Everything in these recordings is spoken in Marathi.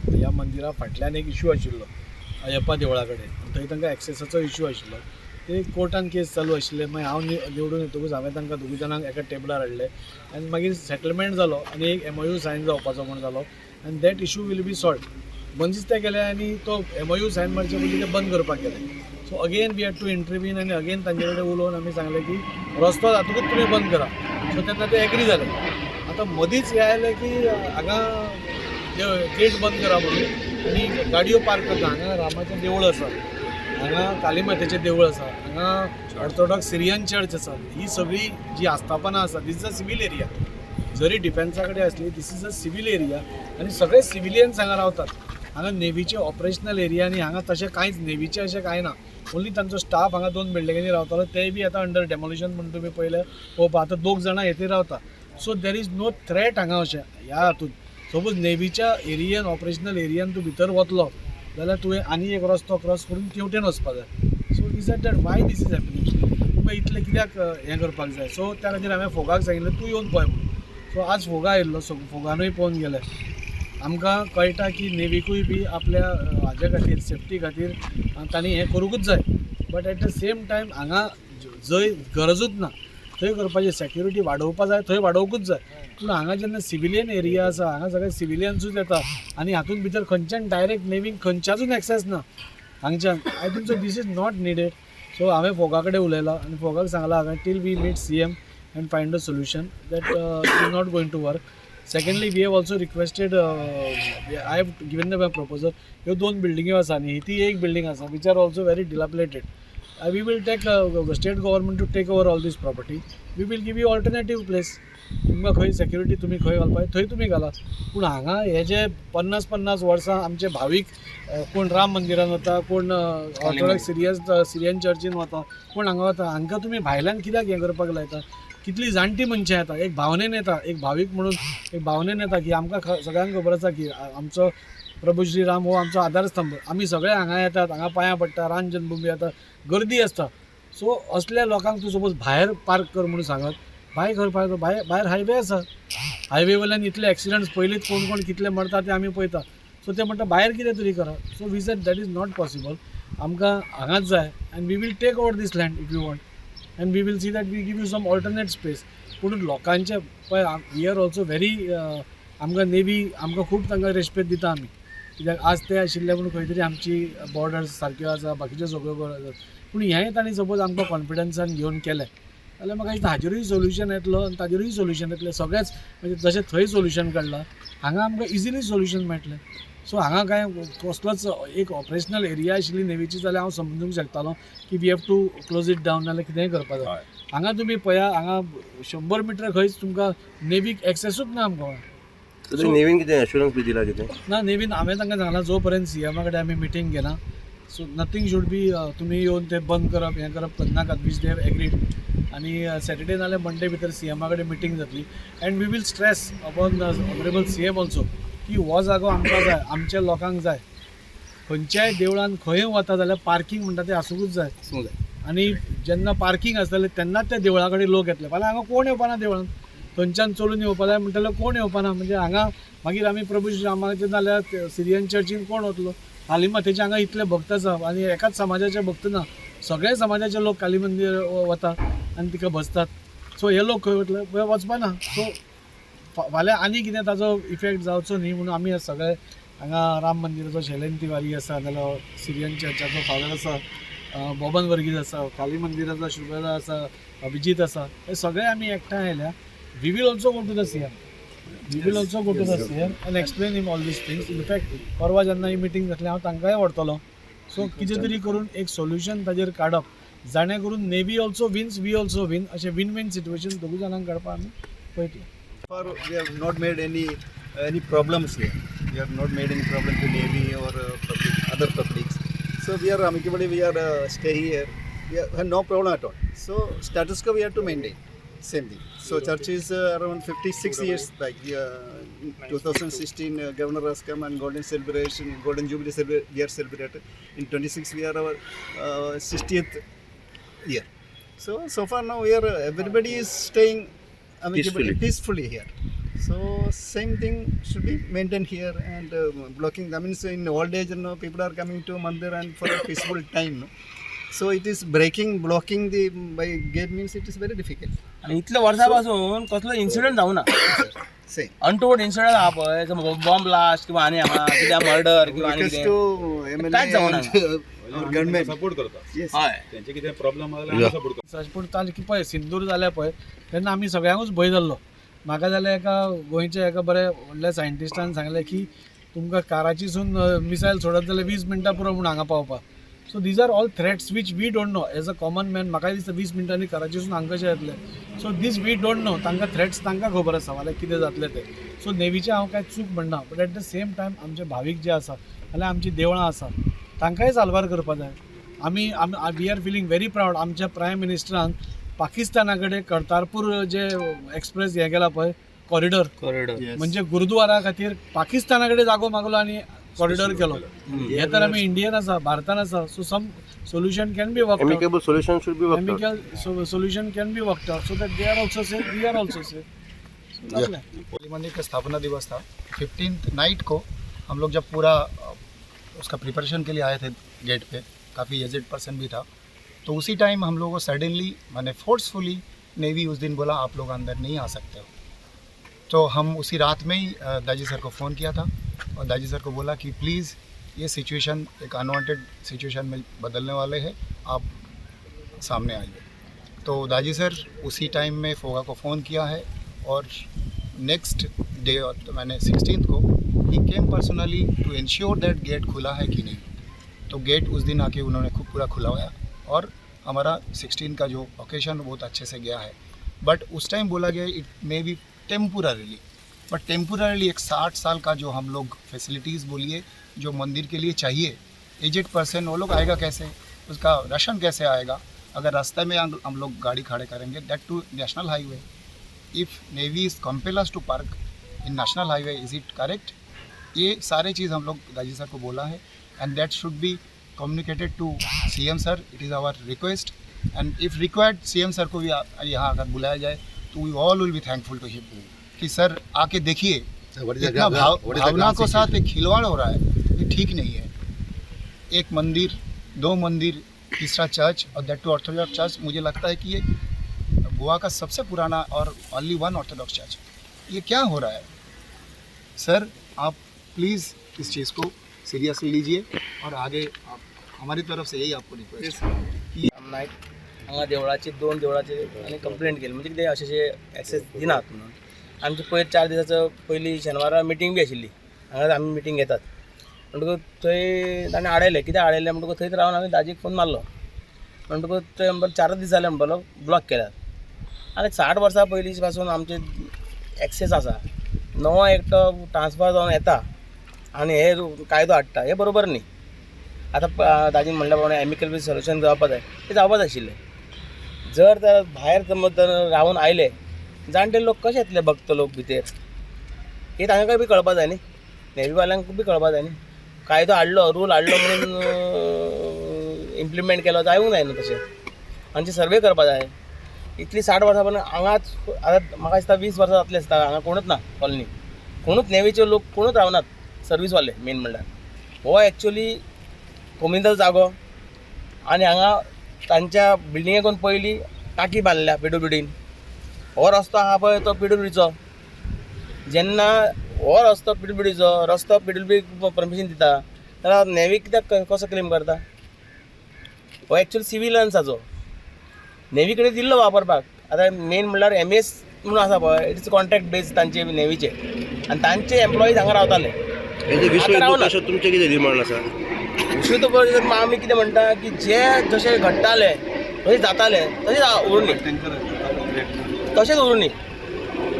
ह्या मंदिरा फाटल्यान एक इश्यू आशिल्लो अयप्पा देवळा कडेन, थंय तांकां एक्सेसाचो इश्यू आशिल्लो. ते कोर्टान केस चालू आशिल्ले. मागीर हांव निवडून येतकूच हांवें तांकां दोगूय जाणांक एका टेबलार हाडले आनी मागीर सेटलमेंट जालो आनी एक MOU सायन जावपाचो म्हण जालो आनी that issue will be solved. बंदिस्ते केले आनी तो MOU सायन मारचे पयलीं ते बंद करपाक गेले. So again we had to intervene आनी अगेन तांचे कडेन उलोवन आमी सांगलें की रस्तो जातकूच तुमी बंद करा. सो तेन्ना ते एग्री जाले. आतां मदींच हे आयलें की हांगा गेट बंद करा म्हणून आनी गाडयो पार्क करता. हांगा रामाचें देवूळ आसा, हांगा कालीमातेचें देवूळ आसा, हांगा ऑर्थोडॉक्स सिरियन चर्च आसा. ही सगळी जी आस्थापनां आसा this is a civil area. जरी डिफेन्सा कडेन आसली this is a civil area आनी सगळे सिविलियन्स हांगा रावतात. हांगा नेवीचे ऑपरेशनल एरिया आनी हांगा तशें कांयच नेवीचें अशें कांय ना. ओन्ली तांचो स्टाफ हांगा 2 बिल्डिंगांनी रावतालो, तेय बी आतां अंडर डेमोलिशन म्हणून तुमी पयलें पळोवपा. आतां 2 जाणां येथीर रावता. So there is no threat हांगा अशें ह्या हातून. सपोज नेवीच्या एरियन ऑपरेशनल एरियान तूं भितर वतलो जाल्यार तुवें आनी एक रस्तो क्रॉस करून तेवटेन वचपाक जाय. So is that why this is happening. तुमकां इतलें कित्याक हें करपाक जाय. सो त्या खातीर हांवें फोगाक सांगिल्लें तूं येवन पळय म्हणून. सो आज फोगा आयिल्लो. सो फोगानूय पळोवन गेले. आमकां कळटा की नेवीकूय बी आपल्या हाजे खातीर सेफ्टी खातीर तांणी हें करूंकूच जाय. But at the same time हांगा जंय गरजूच ना थंय करपाची सेक्युरिटी वाडोवपा जाय थंय वाडोवंकूच जाय. पूण हांगा जेन्ना सिविलियन एरिया आसा, हांगा सगळे सिविलियन्सूच येता आनी हातूंत भितर खंयच्यान डायरेक्ट नेवीक खंयच्याचूच एक्सेस ना हांगच्यान. I think so this is not needed. So हांवें फोगा कडेन उलयलां आनी फोगाक सांगलां हांवें till we meet CM and find a solution that is not going to work. Secondly, we have also requested, I have given them a proposal. ह्यो 2 बिल्डिंग्यो आसा न्ही, ती एक बिल्डिंग आसा which are also very dilapidated. We will take state government to take over all this property. We will give you alternative place. तुमकां खंय सेक्युरिटी तुमी खंय घालपाक थंय तुमी घाला. पूण हांगा हे जे 50-50 वर्सां आमचे भावीक कोण राम मंदिरान वता, कोण ऑर्थोडॉक्स सिरियन चर्चीन वता, कोण हांगा वता. हांकां तुमी भायल्यान कित्याक हें करपाक लायता. कितली जाणटी मनशां येता, एक भावनेन येता, एक भावीक म्हणून एक भावनेन येता की आमकां सगळ्यांक खबर आसा की आमचो प्रभू श्री राम हो आमचो आधारस्तंभ. आमी सगळे हांगा येतात, हांगा पांयां पडटा, राम जन्मभूमी येता, गर्दी आसता. सो असल्या लोकांक तूं सपोज भायर पार्क कर म्हणून सांगत, भायर करपाक भायर हायवे आसा. हायवे वयल्यान इतले एक्सिडंट्स पयलींच कोण कोण कितले मरता ते आमी पळयता. सो ते म्हणटा भायर कितें तरी करा. So we said that is not possible. आमकां हांगाच जाय and we will take over this land if you want. And we will see that we give you some alternate space. पूण लोकांचे पळय वी आर ऑल्सो व्हेरी आमकां नेवी आमकां खूब तांकां रेस्पेक्ट दिता आमी. कित्याक आज ते आशिल्ले म्हणून खंय तरी आमची बॉर्डर्स सारक्यो आसा, बाकीच्यो सगळ्यो आसात. पूण हें तांणी सपोज आमकां कॉन्फिडन्सान घेवन केलें जाल्यार म्हाका दिसता हाजेरूय सोल्युशन येतलो आनी ताजेरूय सोल्युशन येतलें. सगळेंच म्हणजे जशें थंय सोल्युशन काडलां हांगा आमकां इजिली सोल्युशन मेळटलें. सो हांगा काय कसलोच एक ऑपरेशनल एरिया आशिल्ली नेवीची जाल्यार हांव समजूंक शकतालो की we have to close it down नाल्यार कितेंय करपाक जाय. हांगा तुमी पळया, हांगा 100 मिटर खंयच तुमकां नेवीक एक्सेसूच ना आमकां. नेवीन कितें एश्युरन्स बी दिला कितें ना नेवीन हांवें तांकां सांगलां जो पर्यंत CM कडेन आमी मिटींग घेना सो नथींग शूड बी तुमी येवन ते बंद करप हें करप करनाकात वीच दे हॅव एग्रीड. आनी सॅटर्डे नाल्यार मंडे भितर CM कडेन मिटींग जातली and we will stress upon honourable CM also की हो जागो आमकां जाय, आमच्या लोकांक जाय. खंयच्याय देवळान खंय वता जाल्यार पार्किंग म्हणटा तें आसूंकूच जाय. आनी जेन्ना पार्किंग आसतलें तेन्नाच त्या देवळा कडेन लोक येतले. फाल्यां हांगा कोण येवपाना देवळान, थंयच्यान चलून येवपा जाय म्हणटल्यार कोण येवपाना. म्हणजे हांगा मागीर आमी प्रभू श्री रामाचें नाल्यार सिरियन चर्चीन कोण वतलो. कालीमातेचे हांगा इतले भक्त आसा आनी एकाच समाजाचे भक्त ना, सगळे समाजाचे लोक काली मंदिर वता आनी तिका बसतात. सो हे लोक खंय वतले, वचपाना. सो फाल्यां आनी कितें ताजो इफेक्ट जावचो न्ही म्हणून आमी सगळे हांगा राम मंदिराचो शैलेंद्र तिवारी आसा, नाल्यार सिरियन चर्चाचो फादर आसा, बबन वर्गीस आसा, काली मंदिराचो शुभदा आसा, अभिजीत आसा, हे सगळे आमी एकठांय आयल्या. We will also go to the CM. We will also go to the CM and explain him all these things. In fact परवा जेन्ना ही मिटींग जातली हांव तांकांय व्हरतलो. सो कितें तरी करून एक सोल्युशन ताजेर काडप जाणे करून navy also wins, we also win, अशें विन विन सिट्युएशन दोगूय जाणांक काडपाक आमी पळयतले. Far we have not made any problems here. We have not made any problem to Navy or other publics. So we are amicably stay here. We have no problem at all. So status quo we have to maintain. Same thing. So church is around 56 years back. 2016 governor has come and golden jubilee we are celebrated. In 26 we are our 60th year. So far now we are everybody is staying peacefully here. So So same thing should be maintained here, and blocking. I mean, so in old age, people are coming to mandir and for a peaceful time. No? So it is blocking the by gate means it is very difficult. आणि इतल्या वर्षापासून कसलो इन्सिडेंट जाऊ ना Same. अनटोवर्ड इन्सिडेंट हा पळय बॉम्ब ब्लास्ट किंवा आणि किंवा मर्डर किंवा आणि Request कितें. to MLA कांयच जावं ना. and government. सपोर्ट करता Yes. हय त्यांचे कितें प्रॉब्लेम आसल्यार आमी सपोर्ट करता पूण ताजे की पळय सिंदूर जालें पळय तेन्ना आमी सगळ्यांकूच भंय जाल्लो. म्हाका जाल्यार एका गोंयच्या एका बऱ्या व्हडल्या सायंटिस्टान सांगलें की तुमकां काराचीसून मिसायल सोडत जाल्यार 20 मिनटां पुरो म्हूण हांगा पावपाक. So these are all threats which we don't know as a common man. म्हाकाय दिसता 20 मिनटांनी काराचीसून हांगा कशें येतले. So this we don't know. तांकां थ्रेट्स तांकां खबर आसा जाल्यार कितें जातलें तें. सो नेवीचें हांव कांय चूक म्हणना, but at the same time आमचे भावीक जे आसा जाल्यार आमची देवळां आसा तांकांय साल्वार करपा जाय. आमी we are feeling very proud. आमच्या प्रायम मिनिस्टरान पाकिस्ताना कडेन करतारपूर जे एक्सप्रेस हें केला पळय कॉरिडॉर, कॉरिडॉर म्हणजे गुरुद्वारा खातीर पाकिस्ताना कडेन जागो मागलो आनी कॉरिडॉर केलो. हे तर आमी इंडियन आसा, भारतान आसा. So some solution can be work out. Amicable solution should be worked out. Amicable solution can be worked out so that they are also safe, we are also safe. Holy मंदिर का स्थापना दिवस था 15th नाइट को. हम लोग जब पूरा उसका प्रिपरेशन के लिए आए थे गेट पे, काफ़ी एजेड पर्सन भी था, तो उसी टाइम हम लोगों को सडनली मैंने फोर्सफुली नेवी उस दिन बोला आप लोग अंदर नहीं आ सकते हो. तो हम उसी रात में ही दाजी सर को फ़ोन किया था और दाजी सर को बोला कि प्लीज़ ये सिचुएशन एक अनवांटेड सिचुएशन में बदलने वाले हैं, आप सामने आइए. तो दाजी सर उसी टाइम में फोगा को फ़ोन किया है और नेक्स्ट डे तो मैंने 16th को ही came personally to ensure that gate खुला है कि नहीं. तो गेट उस दिन आके उन्होंने खूब पूरा खुलवाया और हमारा 16 का जो ओकेशन बहुत अच्छे से गया है. बट उस टाइम बोला गया it may be temporarily, but temporarily एक 60 साल का जो हम लोग फैसिलिटीज़ बोलिए जो मंदिर के लिए चाहिए, एजेड पर्सन वो लोग आएगा कैसे, उसका राशन कैसे आएगा अगर रास्ते में हम लोग गाड़ी खड़े करेंगे, that to national highway. If navy is compel us to park in national highway, is it correct? ये सारे चीज़ हम लोग दाजी सर को बोला है and that should be communicated to CM sir. It is our request and if required CM sir को भी यहाँ अगर बुलाया जाए तो we all will be thankful to him कि सर आके देखिए इतना भावना को साथ एक खिलवाड़ हो रहा है, ये ठीक नहीं है. एक मंदिर, 2 मंदिर, तीसरा चर्च और दैट टू ऑर्थोडॉक्स चर्च. मुझे लगता है कि ये गोवा का सबसे पुराना और ओनली 1 ऑर्थोडॉक्स चर्च. ये क्या हो रहा है सर? आप प्लीज़ इस चीज़ को सीरियसली लीजिए और आगे आप हमारी तरफ से यही आपको रिक्वेस्ट है. नाईट हांगा देवळाचे 2 देवळाचे आनी कंप्लेंट केली म्हणजे कितें अशें एक्सेस दिनात म्हणून. आमची पयर 4 दिसाचो पयलीं शेनवारा मिटींग बी आशिल्ली, हांगा आमी मिटींग घेतात. म्हणटकूच थंय ताणें आडयलें. कित्याक आडयलें म्हणटकूच थंयच रावन हांवें दाजीक फोन मारलो. म्हणटकूच थंय म्हणपाक 4 दीस जाले म्हणपालो ब्लॉक केल्यात. आनी 60 वर्सां पयलीं पासून आमचे एक्सेस आसा. नवो एकटो ट्रान्सफर जावन येता आनी हे कायदो हाडटा, हें बरोबर न्ही. आतां दाजीन म्हणल्या प्रमाणे एमिकल सोल्युशन जावपाक जाय, तें जावपाच आशिल्लें. जर तर भायर समज तर रावन आयले जाणटे लोक कशे येतले भक्त लोक भितर, हे तांकां बी कळपाक जाय न्ही, नेवीवाल्यांक बी कळपाक जाय न्ही. कायदो हाडलो, रूल हाडलो म्हणून इम्प्लिमेंट केलो जावूंक जाय न्ही तशें. हांची सर्वे करपाक जाय. इतली 60 वर्सां पर्यंत हांगाच आतां म्हाका दिसता 20 वर्सां जातली आसता हांगा कोणूच ना कॉलनी, कोणूच नेवीचे लोक कोणूच रावनात, सर्वीसवाले मेन म्हणल्यार. हो एक्चुअली कम्युनिटल जागो आनी हांगा तांच्या बिल्डिंगेकून पयलीं टाकी बांदल्या PWDन. हो रस्तो आहा पळय तो PWDचो. जेन्ना हो रस्तो PWDचो रस्तो PWD परमिशन दिता जाल्यार नेवी कित्याक कसो क्लेम करता? हो एक्चुअली सिव्हिलन्साचो, नेवी कडेन दिल्लो वापरपाक. आतां मेन म्हणल्यार MS म्हणून आसा पळय, इट्स कॉन्ट्रॅक्ट बेज तांचे नेवीचे आनी तांचे एम्प्लॉईज हांगा रावताले. तुमचे कितें डिमांड आसा? विश्व परिशद आमी कितें म्हणटा की जे जशें घडटाले तशें जाताले तशेंच उरूनी, तशेंच उरूनी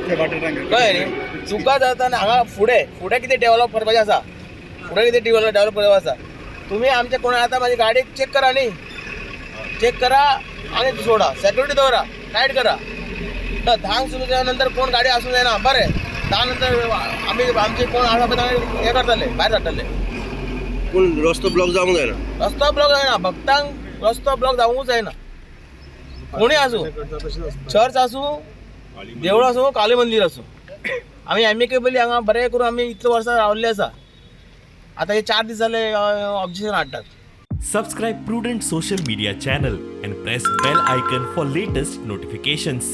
कळ्ळें न्ही. चुका जाता आनी हांगा फुडें कितें डेवलप करपाचें आसा, फुडें कितें डेवलप करपाचें आसा. तुमी आमचे कोण आतां म्हाजी गाडयेक चॅक करा न्ही, चेक करा आणि सोडा, सिक्युरिटी दवरा, टायट करा. तर 10 सुरू केल्या नंतर कोण गाडी आसूं जायना. बरें 10 नंतर आमी आमचे कोण आसा पळय हे करतले, भायर धाडटले. पूण रस्तो ब्लॉक जावंक जायना. रस्तो ब्लॉक जायना, भक्तांक रस्तो ब्लॉक जावंकूच जायना. कोणी आसूं, चर्च आसूं, देवूळ आसूं, काली मंदीर आसूं, आम्ही एमिकेबली हांगा बरें करून आमी इतले वर्सां रावल्ले आसा. आतां हे 4 दीस जाले ऑब्जेक्शन हाडटात. Subscribe Prudent social media channel and press bell icon for latest notifications.